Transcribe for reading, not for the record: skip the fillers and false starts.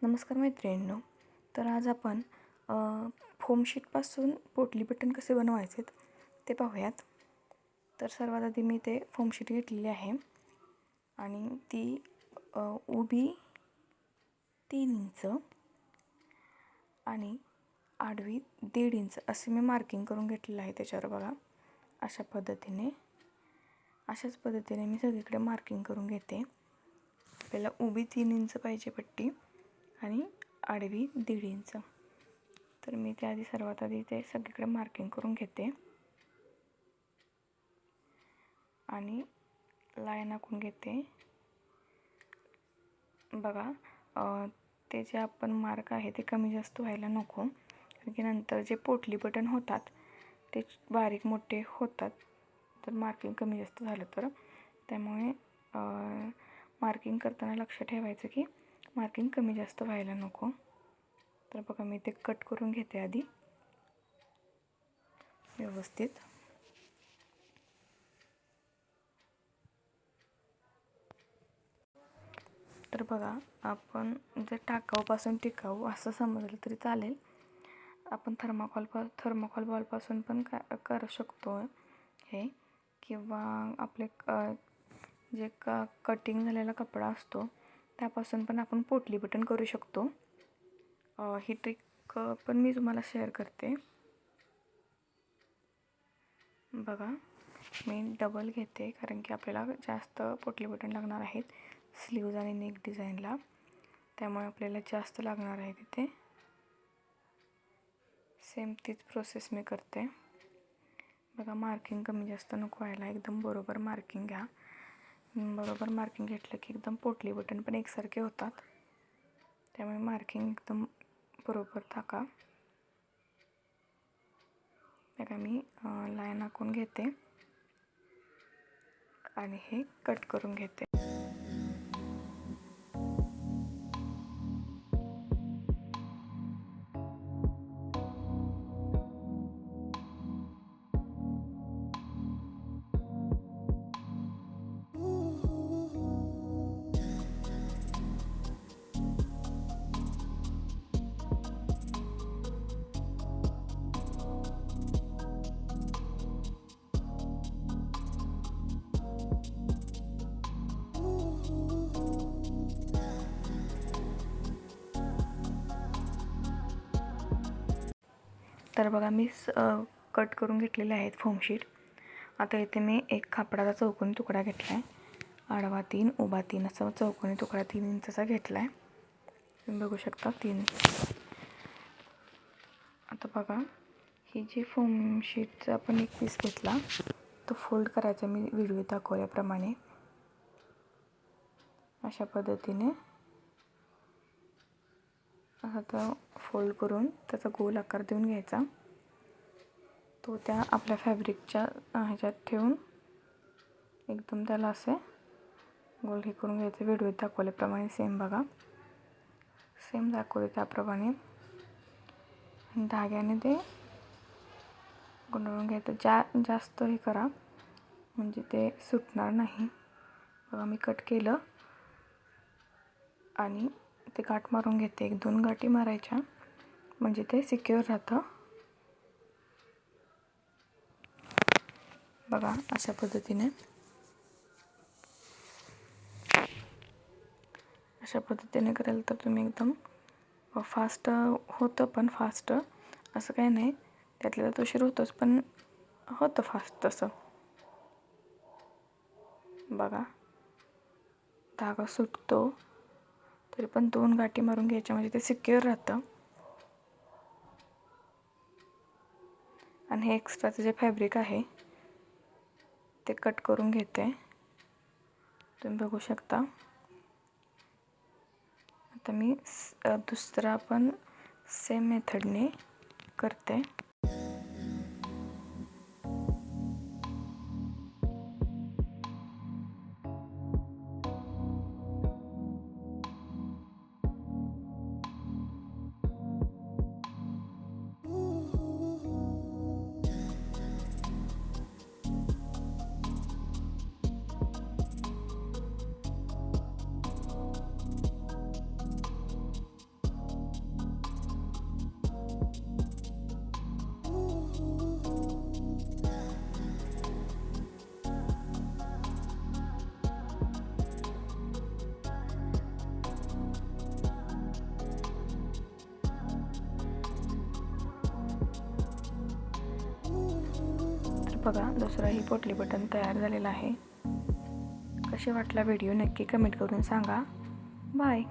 नमस्कार मैत्रिणींनो. तर आज आपण फोम शीटपासून पोटली बटन कसे बनवायचे ते पाहूयात. तर सर्वात आधी मी ते फोम शीट घेतलेली आहे आणि ती उभी 3 इंच आणि आडवी 1.5 इंच असे मी मार्किंग करून घेतलेलं आहे. त्याच्यावर बघा अशाच पद्धतीने मी सगळीकडे मार्किंग करून घेते. आपल्याला उभी 3 इंच पाहिजे पट्टी आणि आडवी 1.5 इंच. तर मी सर्वात आधी ते सगळीकडे मार्किंग करून घेते आणि लाईन आखून घेते. बघा ते जे आपण मार्क आहे ते कमी जास्त व्हायला नको, कारण की नंतर जे पोटली बटन होतात ते बारीक मोठे होतात तर मार्किंग कमी जास्त झालं तर. त्यामुळे मार्किंग करताना लक्ष ठेवायचं की मार्किंग कमी जास्त व्हायला नको. तर बघा मी ते कट करून घेते आधी व्यवस्थित. तर बघा आपण जर टाकाऊपासून टिकाऊ असं समजलं तरी चालेल. आपण थर्माकोल बॉलपासून पण करू शकतो हे, किंवा आपले जे कटिंग झालेला कपडा असतो त्यापासून पण आपण पोटली बटन करू शकतो. ही ट्रिक पण मी तुम्हाला शेअर करते. बघा मी डबल घेते कारण की आपल्याला जास्त पोटली बटन लागणार आहेत स्लीव्ज आणि नेक डिझाईनला, त्यामुळे आपल्याला जास्त लागणार आहे तिथे. सेम तीच प्रोसेस मी करते. बघा मार्किंग कमी जास्त नको व्हायला, एकदम बरोबर मार्किंग घ्या. बरोबर मार्किंग घेतलं की एकदम पोटली बटन पण एकसारखे होतात. त्यामुळे मार्किंग एकदम बरोबर टाका. बघा मी लाईन आखून घेते आणि हे कट करून घेते. तर बघा मी कट करून घेतलेले आहेत फोम शीट. आता इथे मी एक कापडाचा चौकोनी तुकडा घेतला आहे. आडवा 3 उभा 3 असा चौकोनी तुकडा 3 इंचचा घेतला आहे. तुम्ही बघू शकता 3. आता बघा ही जी फोम शीटचा आपण एक पीस घेतला तो फोल्ड करायचा मी व्हिडिओ दाखवल्याप्रमाणे. अशा पद्धतीने आता फोल्ड करून त्याचा गोल आकार देऊन घ्यायचा. तो त्या आपल्या फॅब्रिकच्या ह्याच्यात ठेवून एकदम त्याला असे गोल हे करून घ्यायचं व्हिडिओ दाखवल्याप्रमाणे. सेम बघा सेम दाखवले त्याप्रमाणे धाग्याने ते गुंडळून घ्यायचं. जास्त हे करा म्हणजे ते सुटणार नाही. बघा मी कट केलं आणि ते गाठ मारून घेते. 1-2 गाठी मारायच्या म्हणजे ते सिक्युअर राहतं. बघा अशा पद्धतीने कराल तर तुम्ही एकदम फास्ट होतं. पण फास्ट असं काही नाही, त्यातल्या तो उशीर होतोच पण होतं फास्ट तसं. बघा धागा सुटतो तरी पण 2 गाठी मारून घ्यायच्या म्हणजे ते सिक्युअर राहतं. आणि हे एक्स्ट्राचं जे फॅब्रिक आहे ते कट करून घेते. तुम्ही बघू शकता. आता मी दुसरा पण सेम मेथडने करते. बघा दुसराही पोटली बटन तयार झालेला आहे. कसे वाटला व्हिडिओ नक्की कमेंट करून सांगा. बाय.